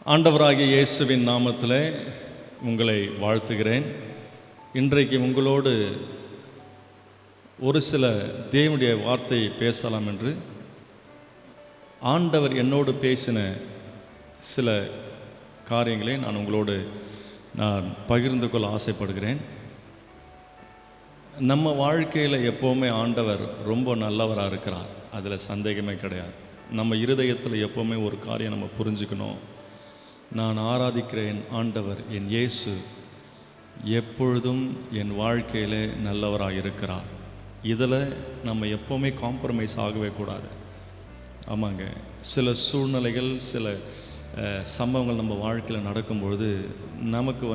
ஆண்டவராகிய இயேசுவின் நாமத்தில் உங்களை வாழ்த்துகிறேன். இன்றைக்கு உங்களோடு ஒரு சில தேவனுடைய வார்த்தையை பேசலாம் என்று ஆண்டவர் என்னோடு பேசின சில காரியங்களை நான் பகிர்ந்து கொள்ள ஆசைப்படுகிறேன். நம்ம வாழ்க்கையில் எப்போவுமே ஆண்டவர் ரொம்ப நல்லவராக இருக்கிறார், அதில் சந்தேகமே கிடையாது. நம்ம இருதயத்தில் எப்போவுமே ஒரு காரியம் நம்ம புரிஞ்சுக்கணும். நான் ஆராதிக்கிறேன் ஆண்டவர் என் இயேசு எப்பொழுதும் என் வாழ்க்கையில் நல்லவராக இருக்கிறார். இதில் நம்ம எப்போவுமே காம்ப்ரமைஸ் ஆகவே கூடாது. ஆமாங்க, சில சூழ்நிலைகள் சில சம்பவங்கள் நம்ம வாழ்க்கையில் நடக்கும்பொழுது நமக்கு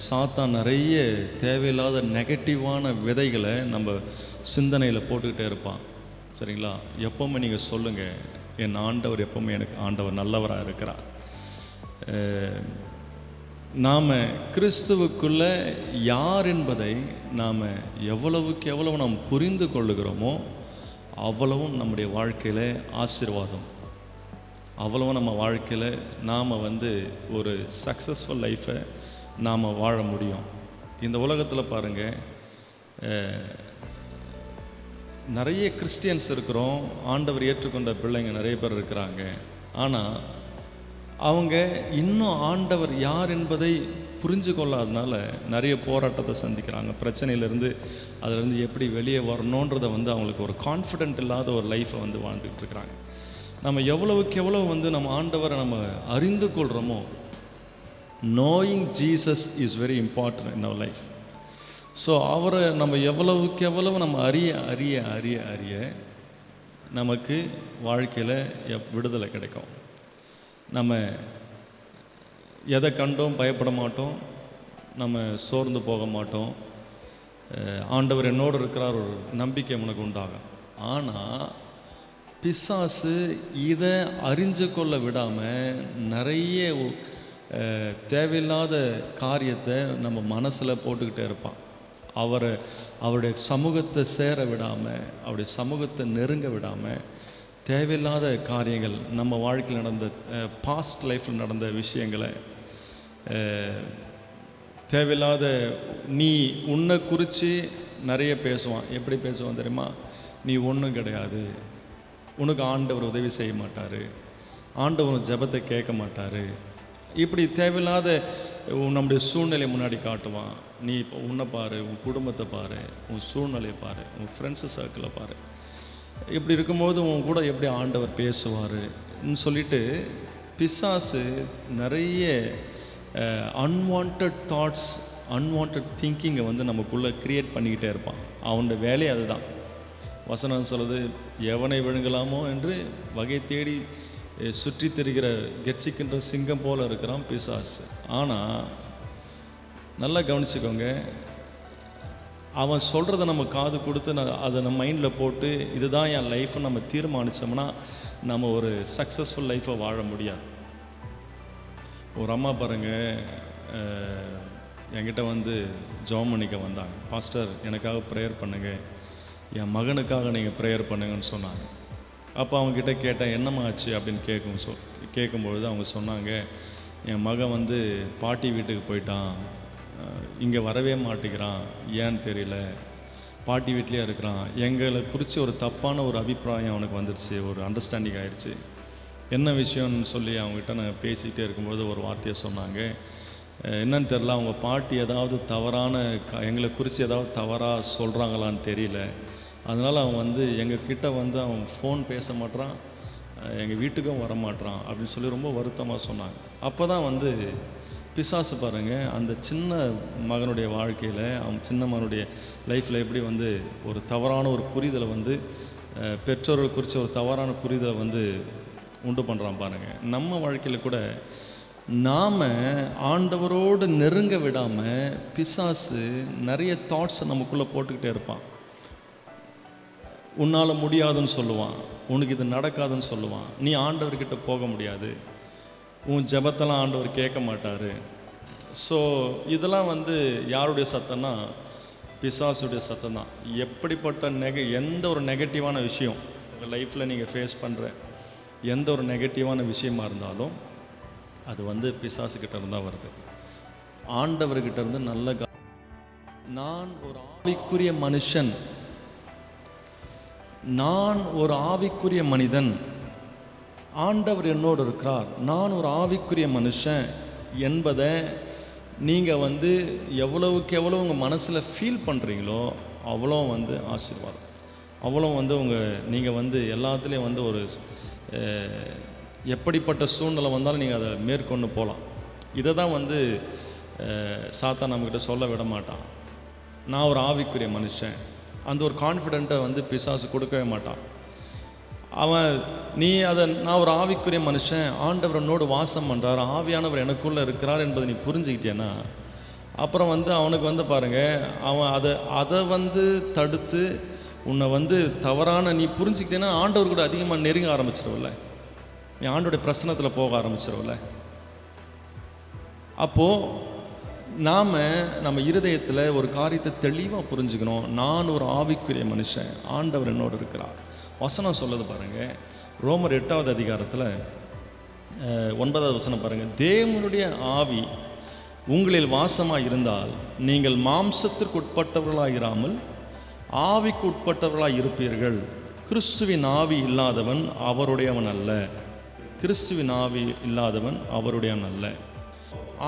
சாத்தான் நிறைய தேவையில்லாத நெகட்டிவான விதைகளை நம்ம சிந்தனையில் போட்டுக்கிட்டே இருப்பான். சரிங்களா? எப்போவுமே நீங்கள் சொல்லுங்கள், என் ஆண்டவர் எப்போவுமே எனக்கு ஆண்டவர் நல்லவராக இருக்கிறார். நாம் கிறிஸ்துவுக்குள்ளே யார் என்பதை நாம் எவ்வளவுக்கு எவ்வளவு நாம் புரிந்து கொள்ளுகிறோமோ அவ்வளவும் நம்முடைய வாழ்க்கையில் ஆசீர்வாதம், அவ்வளவும் நம்ம வாழ்க்கையில் நாம் ஒரு சக்ஸஸ்ஃபுல் லைஃப்பை நாம் வாழ முடியும். இந்த உலகத்தில் பாருங்கள், நிறைய கிறிஸ்டியன்ஸ் இருக்கிறோம், ஆண்டவர் ஏற்றுக்கொண்ட பிள்ளைங்க நிறைய பேர் இருக்கிறாங்க. ஆனால் அவங்க இன்னும் ஆண்டவர் யார் என்பதை புரிஞ்சு கொள்ளாதனால நிறைய போராட்டத்தை சந்திக்கிறாங்க. பிரச்சனையிலேருந்து அதிலேருந்து எப்படி வெளியே வரணுன்றதை அவங்களுக்கு ஒரு கான்ஃபிடென்ட் இல்லாத ஒரு லைஃப்பை வாழ்ந்துக்கிட்டு இருக்கிறாங்க. நம்ம எவ்வளவுக்கு எவ்வளவு நம்ம ஆண்டவரை நம்ம அறிந்து கொள்கிறோமோ, knowing Jesus is very important in our life. So அவரை நம்ம எவ்வளவுக்கு எவ்வளவு நம்ம அறிய அறிய அறிய அறிய நமக்கு வாழ்க்கையில் விடுதலை கிடைக்கும். நம்ம எதை கண்டோம் பயப்பட மாட்டோம், நம்ம சோர்ந்து போக மாட்டோம். ஆண்டவர் என்னோடு இருக்கிறார் ஒரு நம்பிக்கை உனக்கு உண்டாகும். ஆனால் பிசாசு இதை அறிஞ்சு கொள்ள விடாமல் நிறைய தேவையில்லாத காரியத்தை நம்ம மனசில் போட்டுக்கிட்டே இருப்பான். அவருடைய சமூகத்தை சேர விடாமல், அவருடைய சமூகத்தை நெருங்க விடாமல் தேவையில்லாத காரியங்கள், நம்ம வாழ்க்கையில் நடந்த பாஸ்ட் லைஃப்பில் நடந்த விஷயங்களை, தேவையில்லாத நீ உன்னை குறித்து நிறைய பேசுவான். எப்படி பேசுவான் தெரியுமா? நீ ஒன்றும் கிடையாது, உனக்கு ஆண்டவர் உதவி செய்ய மாட்டார், ஆண்டவர் ஜெபத்தை கேட்க மாட்டார், இப்படி தேவையில்லாத நம்முடைய சூழ்நிலையை முன்னாடி காட்டுவான். நீ இப்போ உன்னை பாரு, உன் குடும்பத்தை பாரு, உன் சூழ்நிலையை பாரு, உன் ஃப்ரெண்ட்ஸு சர்க்கிளை பாரு. இப்படி இருக்கும்போது உன் கூட எப்படி ஆண்டவர் பேசுவார்ன்னு சொல்லிட்டு பிசாசு நிறைய அன்வான்ட் தாட்ஸ், அன்வான்ட் திங்கிங்கை நமக்குள்ளே க்ரியேட் பண்ணிக்கிட்டே இருப்பான். அவனோட வேலையை அதுதான். வசனம் சொல்லுது, எவனை விழுங்கலாமோ என்று வகை தேடி சுற்றி திரிகிற கெர்ச்சிக்கின்ற சிங்கம் போல் இருக்கிறான் பிசாசு. ஆனால் நல்லா கவனிச்சுக்கோங்க, அவன் சொல்கிறத நம்ம காது கொடுத்து அதை நம்ம மைண்டில் போட்டு இதுதான் என் லைஃப்னு நம்ம தீர்மானித்தோம்னா நம்ம ஒரு சக்ஸஸ்ஃபுல் லைஃப்பை வாழ முடியாது. ஒரு அம்மா பாருங்கள், என்கிட்ட ஜெபம் பண்ணிக்க வந்தாங்க. பாஸ்டர், எனக்காக ப்ரேயர் பண்ணுங்கள், என் மகனுக்காக நீங்கள் ப்ரேயர் பண்ணுங்கன்னு சொன்னாங்க. அப்போ அவங்கக்கிட்ட கேட்டேன், என்னம்மா ஆச்சு அப்படின்னு கேட்கும்பொழுது அவங்க சொன்னாங்க, என் மகன் பாட்டி வீட்டுக்கு போயிட்டான், இங்கே வரவே மாட்டேங்கிறான், ஏன்னு தெரியல, பாட்டி வீட்லேயே இருக்கிறான். எங்களை குறித்து ஒரு தப்பான ஒரு அபிப்பிராயம் அவனுக்கு வந்துடுச்சு, ஒரு அண்டர்ஸ்டாண்டிங் ஆகிடுச்சு. என்ன விஷயம்னு சொல்லி அவங்ககிட்ட நான் பேசிகிட்டே இருக்கும்போது ஒரு வார்த்தையை சொன்னாங்க. என்னன்னு தெரில, அவங்க பாட்டி ஏதாவது தவறான எங்களை குறித்து ஏதாவது தவறாக சொல்கிறாங்களான்னு தெரியல, அதனால் அவன் எங்ககிட்ட அவன் ஃபோன் பேச மாட்றான், எங்கள் வீட்டுக்கும் வரமாட்றான் அப்படின்னு சொல்லி ரொம்ப வருத்தமாக சொன்னாங்க. அப்போ தான் பிசாசு பாருங்கள், அந்த சின்ன மகனுடைய வாழ்க்கையில், அவன் சின்ன மகனுடைய லைஃப்பில் எப்படி ஒரு தவறான ஒரு புரிதலை பெற்றோர்கள் குறித்து ஒரு தவறான புரிதலை உண்டு பண்ணுறான் பாருங்கள். நம்ம வாழ்க்கையில் கூட நாம் ஆண்டவரோடு நெருங்க விடாமல் பிசாசு நிறைய தாட்ஸை நமக்குள்ளே போட்டுக்கிட்டே இருப்பான். உன்னால் முடியாதுன்னு சொல்லுவான், உனக்கு இது நடக்காதுன்னு சொல்லுவான், நீ ஆண்டவர்கிட்ட போக முடியாது, உன் ஜெபத்தெல்லாம் ஆண்டவர் கேட்க மாட்டார். ஸோ இதெல்லாம் யாருடைய சத்தம்னா பிசாசுடைய சத்தம் தான். எப்படிப்பட்ட எந்த ஒரு நெகட்டிவான விஷயம் உங்கள் லைஃப்பில் நீங்கள் ஃபேஸ் பண்ணுற எந்த ஒரு நெகட்டிவான விஷயமா இருந்தாலும் அது வந்து பிசாசுக்கிட்ட இருந்தால் வருது. ஆண்டவர்கிட்ட இருந்து நல்ல நான் ஒரு ஆவிக்குரிய மனுஷன், நான் ஒரு ஆவிக்குரிய மனிதன், ஆண்டவர் என்னோடு இருக்கிறார், நான் ஒரு ஆவிக்குரிய மனுஷன் என்பதை நீங்கள் வந்து எவ்வளவுக்கு எவ்வளோ உங்கள் மனசில் ஃபீல் பண்ணுறீங்களோ அவ்வளோ வந்து ஆசீர்வாதம், அவ்வளோ வந்து நீங்கள் வந்து எல்லாத்துலேயும் வந்து ஒரு எப்படிப்பட்ட சூழ்நிலை வந்தாலும் நீங்கள் அதை மேற்கொண்டு போகலாம். இதை தான் வந்து சாத்தான் நம்மக்கிட்ட சொல்ல விட மாட்டான். நான் ஒரு ஆவிக்குரிய மனுஷன், அந்த ஒரு கான்ஃபிடென்ட்டை வந்து பிசாசு கொடுக்கவே மாட்டான். அவன் நீ அதை நான் ஒரு ஆவிக்குரிய மனுஷன், ஆண்டவர் என்னோடு வாசம் பண்ணுறார், ஆவியானவர் எனக்குள்ளே இருக்கிறார் என்பதை நீ புரிஞ்சுக்கிட்டேன்னா அப்புறம் வந்து அவனுக்கு வந்து பாருங்கள், அவன் அதை வந்து தடுத்து உன்னை வந்து தவறான நீ புரிஞ்சுக்கிட்டேன்னா ஆண்டவர் கூட அதிகமாக நெருங்க ஆரம்பிச்சிருவில்ல, நீ ஆண்டோடைய பிரசன்னத்தில் போக ஆரம்பிச்சிருவில்ல. அப்போது நம்ம இருதயத்தில் ஒரு காரியத்தை தெளிவாக புரிஞ்சுக்கணும். நான் ஒரு ஆவிக்குரிய மனுஷன், ஆண்டவர் என்னோடு இருக்கிறார். வசனம் சொல்லுது பாருங்கள், ரோமர் 8வது அதிகாரத்தில் 9வது வசனம் பாருங்கள். தேவனுடைய ஆவி உங்களில் வாசமாக இருந்தால் நீங்கள் மாம்சத்திற்கு உட்பட்டவர்களாக இராமல் ஆவிக்கு உட்பட்டவர்களாக இருப்பீர்கள். கிறிஸ்துவின் ஆவி இல்லாதவன் அவருடையவன் அல்ல, கிறிஸ்துவின் ஆவி இல்லாதவன் அவருடையவன் அல்ல.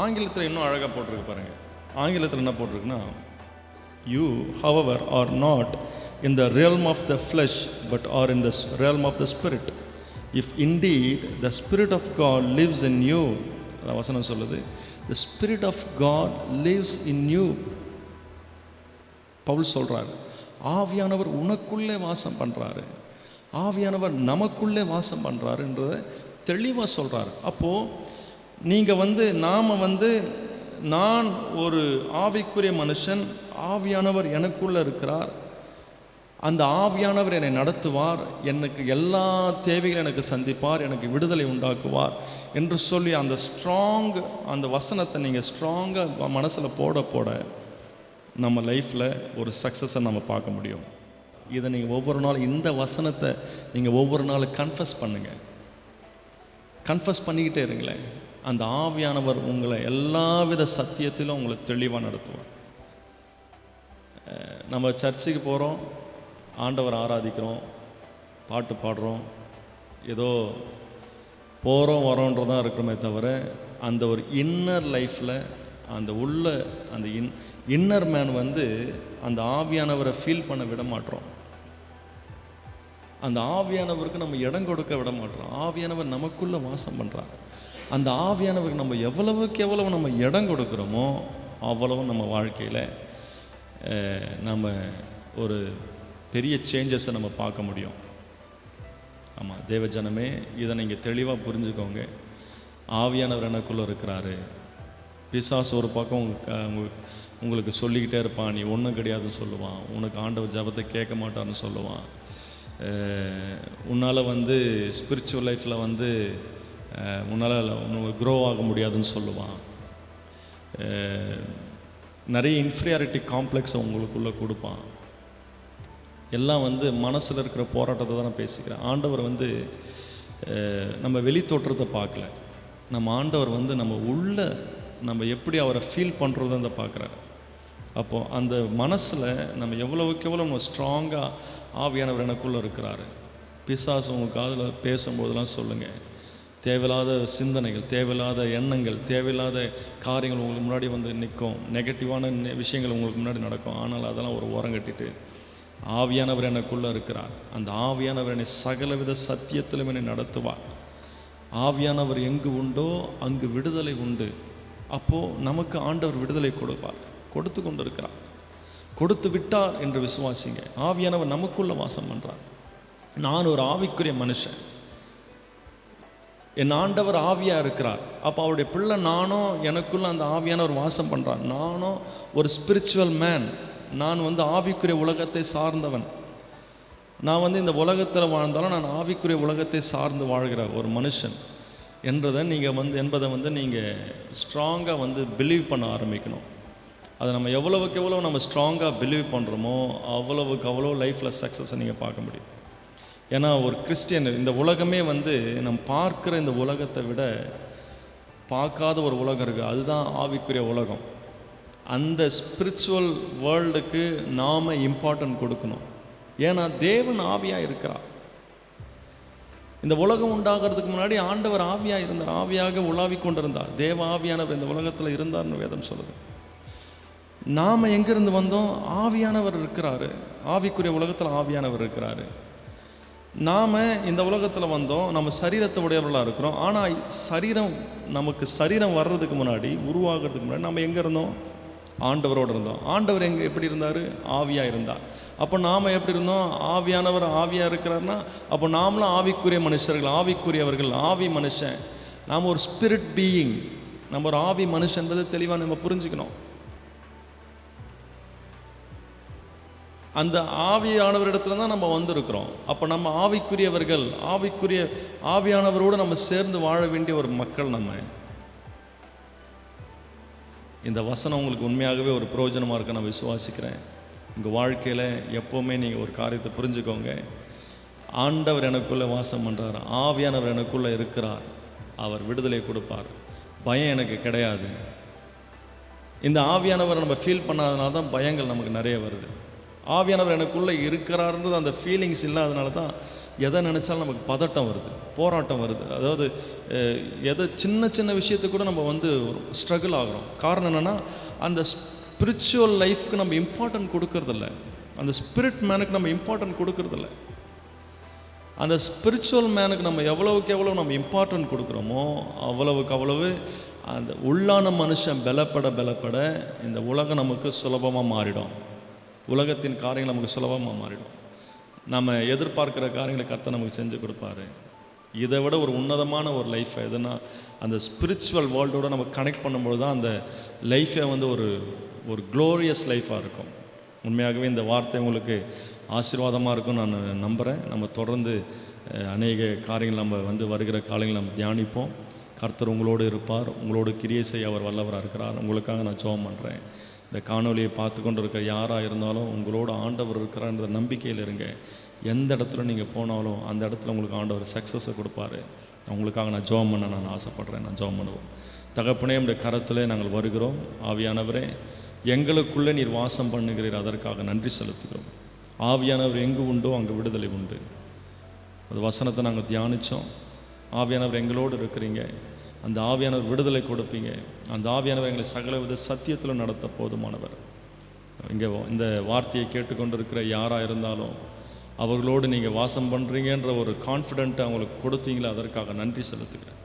ஆங்கிலத்தில் இன்னும் அழகாக போட்டிருக்கு பாருங்கள். ஆங்கிலத்தில் என்ன போட்டிருக்குன்னா, you however are not in the realm of the flesh but are in the realm of the spirit, if indeed the spirit of God lives in you. அந்த வசனம் சொல்லுது, the spirit of God lives in you. Pavul சொல்றார், ஆவியானவர் உனக்குள்ளே வாசம் பண்ணுறாரு, ஆவியானவர் நமக்குள்ளே வாசம் பண்ணுறாருன்றதை தெளிவாக சொல்கிறார். அப்போது நீங்கள் வந்து நான் ஒரு ஆவிக்குரிய மனுஷன், ஆவியானவர் எனக்குள்ளே இருக்கிறார், அந்த ஆவியானவர் என்னை நடத்துவார், எனக்கு எல்லா தேவைகளும் எனக்கு சந்திப்பார், எனக்கு விடுதலை உண்டாக்குவார் என்று சொல்லி அந்த வசனத்தை நீங்கள் ஸ்ட்ராங்காக மனசில் போட நம்ம லைஃப்பில் ஒரு சக்ஸஸை நம்ம பார்க்க முடியும். இதை நீங்கள் ஒவ்வொரு நாளும் இந்த வசனத்தை நீங்கள் ஒவ்வொரு நாளும் கன்ஃபஸ் பண்ணுங்கள், கன்ஃபஸ் பண்ணிக்கிட்டே இருங்களேன். அந்த ஆவியானவர் உங்களை எல்லாவித சத்தியத்திலும் உங்களை தெளிவாக நடத்துவார். நம்ம சர்ச்சுக்கு போகிறோம், ஆண்டவர் ஆராதிக்கிறோம், பாட்டு பாடுறோம், ஏதோ போகிறோம் வரோன்றதான் இருக்கிறோமே தவிர அந்த ஒரு இன்னர் லைஃப்பில் அந்த இன்னர் மேன் வந்து அந்த ஆவியானவரை ஃபீல் பண்ண விட மாட்டோம். அந்த ஆவியானவருக்கு நம்ம இடம் கொடுக்க விட மாட்டோம். ஆவியானவர் நமக்குள்ளே வாசம் பண்ணுறாங்க. அந்த ஆவியானவருக்கு நம்ம எவ்வளவு நம்ம இடம் கொடுக்குறோமோ அவ்வளவு நம்ம வாழ்க்கையில் நம்ம ஒரு பெரிய சேஞ்சஸை நம்ம பார்க்க முடியும். ஆமாம், தேவஜனமே, இதை நீங்கள் தெளிவாக புரிஞ்சுக்கோங்க. ஆவியானவர் எனக்குள்ளே இருக்கிறாரு. பிசாசு ஒரு பக்கம் உங்களுக்கு சொல்லிக்கிட்டே இருப்பான், நீ ஒன்றும் கிடையாதுன்னு சொல்லுவான், உனக்கு ஆண்டவர் ஜபத்தை கேட்க மாட்டான்னு சொல்லுவான், உன்னால் வந்து ஸ்பிரிச்சுவல் லைஃப்பில் வந்து உன்னால் க்ரோ ஆக முடியாதுன்னு சொல்லுவான், நிறைய இன்ஃபீரியாரிட்டி காம்ப்ளெக்ஸை உங்களுக்குள்ளே கொடுப்பான். எல்லாம் வந்து மனசில் இருக்கிற போராட்டத்தை தான் நான் பேசிக்கிறேன். ஆண்டவர் வந்து நம்ம வெளி தோற்றத்தை பார்க்கல, நம்ம ஆண்டவர் வந்து நம்ம எப்படி அவரை ஃபீல் பண்ணுறதை பார்க்குறாரு. அப்போது அந்த மனசில் நம்ம எவ்வளவுக்கு எவ்வளோ நம்ம ஸ்ட்ராங்காக ஆவியானவர் எனக்குள்ளே இருக்கிறாரு. பிசாசு உங்கள் காதில் பேசும்போதெல்லாம் சொல்லுங்கள், தேவையில்லாத சிந்தனைகள், தேவையில்லாத எண்ணங்கள், தேவையில்லாத காரியங்கள் உங்களுக்கு முன்னாடி வந்து நிற்கும், நெகட்டிவான விஷயங்கள் உங்களுக்கு முன்னாடி நடக்கும். ஆனால் அதெல்லாம் ஒரு ஓரம் கட்டிட்டு ஆவியானவர் எனக்குள்ளே இருக்கிறார், அந்த ஆவியானவர் என்னை சகலவித சத்தியத்திலும் என்னை நடத்துவார், ஆவியானவர் எங்கு உண்டோ அங்கு விடுதலை உண்டு. அப்போது நமக்கு ஆண்டவர் விடுதலை கொடுப்பார், கொடுத்து கொண்டு இருக்கிறார், கொடுத்து விட்டார் என்று விசுவாசிங்க. ஆவியானவர் நமக்குள்ளே வாசம் பண்ணுறார். நான் ஒரு ஆவிக்குரிய மனுஷன், என் ஆண்டவர் ஆவியாக இருக்கிறார். அப்போ அவருடைய பிள்ளை நானும், எனக்குள்ளே அந்த ஆவியானவர் வாசம் பண்ணுறார். நானும் ஒரு ஸ்பிரிச்சுவல் மேன், நான் வந்து ஆவிக்குரிய உலகத்தை சார்ந்தவன். நான் வந்து இந்த உலகத்தில் வாழ்ந்தாலும் நான் ஆவிக்குரிய உலகத்தை சார்ந்து வாழ்கிற ஒரு மனுஷன் என்பதை நீங்கள் ஸ்ட்ராங்காக வந்து பிலீவ் பண்ண ஆரம்பிக்கணும். அதை நம்ம எவ்வளவுக்கு எவ்வளோ நம்ம ஸ்ட்ராங்காக பிலீவ் பண்ணுறோமோ அவ்வளவுக்கு அவ்வளோ லைஃப்பில் சக்ஸஸை நீங்கள் பார்க்க முடியும். ஏன்னா ஒரு கிறிஸ்டியன், இந்த உலகமே வந்து நம்ம பார்க்குற இந்த உலகத்தை விட பார்க்காத ஒரு உலகம் இருக்குது, அதுதான் ஆவிக்குரிய உலகம். அந்த ஸ்பிரிச்சுவல் வேர்ல்டுக்கு நாம் இம்பார்ட்டன்ட் கொடுக்கணும். ஏன்னா தேவன் ஆவியாக இருக்கிறார். இந்த உலகம் உண்டாகிறதுக்கு முன்னாடி ஆண்டவர் ஆவியாக இருந்தார், ஆவியாக உலாவி கொண்டிருந்தார். தேவ ஆவியானவர் இந்த உலகத்தில் இருந்தார்னு வேதம் சொல்லுது. நாம் எங்கேருந்து வந்தோம்? ஆவியானவர் இருக்கிறாரு, ஆவிக்குரிய உலகத்தில் ஆவியானவர் இருக்கிறாரு. நாம் இந்த உலகத்தில் வந்தோம், நம்ம சரீரத்தை உடையவர்களாக இருக்கிறோம். ஆனால் நமக்கு சரீரம் வர்றதுக்கு முன்னாடி, உருவாகிறதுக்கு முன்னாடி நம்ம எங்கே இருந்தோம்? ஆண்டவரோடு இருந்தோம். ஆண்டவர் எப்படி இருந்தார்? ஆவியாக இருந்தார். அப்போ நாம் எப்படி இருந்தோம்? ஆவியானவர் ஆவியாக இருக்கிறார்னா அப்போ நாமளும் ஆவிக்குரிய மனுஷர்கள், ஆவிக்குரியவர்கள், ஆவி மனுஷன். நாம் ஒரு ஸ்பிரிட் பீயிங், நம்ம ஒரு ஆவி மனுஷன் என்பதை தெளிவாக நம்ம புரிஞ்சுக்கணும். அந்த ஆவியானவரிடத்துல தான் நம்ம வந்திருக்கிறோம். அப்போ நம்ம ஆவிக்குரியவர்கள், ஆவியானவரோடு நம்ம சேர்ந்து வாழ வேண்டிய ஒரு மக்கள். நம்ம இந்த வசனம் உங்களுக்கு உண்மையாகவே ஒரு பிரயோஜனமாக இருக்க நான் விசுவாசிக்கிறேன். உங்கள் வாழ்க்கையில் எப்போவுமே நீங்கள் ஒரு காரியத்தை புரிஞ்சுக்கோங்க. ஆண்டவர் எனக்குள்ளே வாசம் பண்ணுறார், ஆவியானவர் எனக்குள்ளே இருக்கிறார், அவர் விடுதலை கொடுப்பார், பயம் எனக்கு கிடையாது. இந்த ஆவியானவர் நம்ம ஃபீல் பண்ணாதனால தான் பயங்கள் நமக்கு நிறைய வருது. ஆவியானவர் எனக்குள்ளே இருக்கிறார்ன்றது அந்த ஃபீலிங்ஸ் இல்லாதனால தான் எதை நினச்சாலும் நமக்கு பதட்டம் வருது, போராட்டம் வருது. அதாவது எதை சின்ன சின்ன விஷயத்துக்கு கூட நம்ம ஸ்ட்ரகிள் ஆகிறோம். காரணம் என்னென்னா, அந்த ஸ்பிரிச்சுவல் லைஃப்க்கு நம்ம இம்பார்ட்டன்ட் கொடுக்கறதில்ல, அந்த ஸ்பிரிட் மேனுக்கு நம்ம இம்பார்ட்டன்ட் கொடுக்கறதில்ல. அந்த ஸ்பிரிச்சுவல் மேனுக்கு நம்ம எவ்வளவுக்கு எவ்வளோ நம்ம இம்பார்ட்டன்ட் கொடுக்குறோமோ அவ்வளவுக்கு அவ்வளவு அந்த உள்ளான மனுஷன் பலப்பட இந்த உலகம் நமக்கு சுலபமாக மாறிடும். உலகத்தின் காரியங்கள் நமக்கு சுலபமாக மாறிடும். நம்ம எதிர்பார்க்குற காரியங்களை கர்த்தர் நமக்கு செஞ்சு கொடுப்பாரு. இதை விட ஒரு உன்னதமான ஒரு லைஃப்பை எதுனா அந்த ஸ்பிரிச்சுவல் வேர்ல்டோடு நம்ம கனெக்ட் பண்ணும்போது தான் அந்த லைஃபை ஒரு க்ளோரியஸ் லைஃபாக இருக்கும். உண்மையாகவே இந்த வார்த்தை உங்களுக்கு ஆசீர்வாதமாக இருக்கும்னு நான் நம்புகிறேன். நம்ம தொடர்ந்து அநேக காரியங்கள் நம்ம வருகிற காரியங்கள் நம்ம தியானிப்போம். கர்த்தர் உங்களோடு இருப்பார், உங்களோடு கிரியை செய்ய அவர் வல்லவராக இருக்கிறார். உங்களுக்காக நான் ஜெபம் பண்ணுறேன். இந்த காணொலியை பார்த்து கொண்டு இருக்க யாராக இருந்தாலும் உங்களோட ஆண்டவர் இருக்கிறான்ற நம்பிக்கையில் இருங்க. எந்த இடத்துல நீங்கள் போனாலும் அந்த இடத்துல உங்களுக்கு ஆண்டவர் சக்ஸஸை கொடுப்பாரு. உங்களுக்காக நான் ஜெபம் பண்ண நான் ஆசைப்பட்றேன். நான் ஜெபம் பண்ணுவோம். தகப்பனே, நம்முடைய கரத்திலே நாங்கள் வருகிறோம். ஆவியானவரே, எங்களுக்குள்ளே நீர் வாசம் பண்ணுகிறீர், அதற்காக நன்றி செலுத்துகிறோம். ஆவியானவர் எங்கு உண்டோ அங்கே விடுதலை உண்டு. அது வசனத்தை நாங்கள் தியானித்தோம். ஆவியானவர் எங்களோடு இருக்கிறீங்க, அந்த ஆவியானவர் விடுதலை கொடுப்பீங்க. அந்த ஆவியானவர் எங்களை சகலவித சத்தியத்தில் நடத்த போதுமானவர். இங்கே இந்த வார்த்தையை கேட்டுக்கொண்டிருக்கிற யாராக இருந்தாலும் அவர்களோடு நீங்கள் வாசம் பண்ணுறீங்கன்ற ஒரு கான்ஃபிடென்ட்டை அவங்களுக்கு கொடுத்தீங்களே, அதற்காக நன்றி செலுத்துகிறேன்.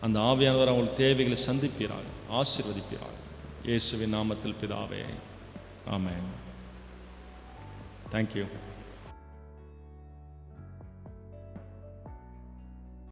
அந்த ஆவியானவர் அவங்களுக்கு தேவைகளை சந்திப்பீராக, ஆசீர்வதிப்பீராக. இயேசுவின் நாமத்தில் பிதாவே, ஆமென். தேங்க்யூ.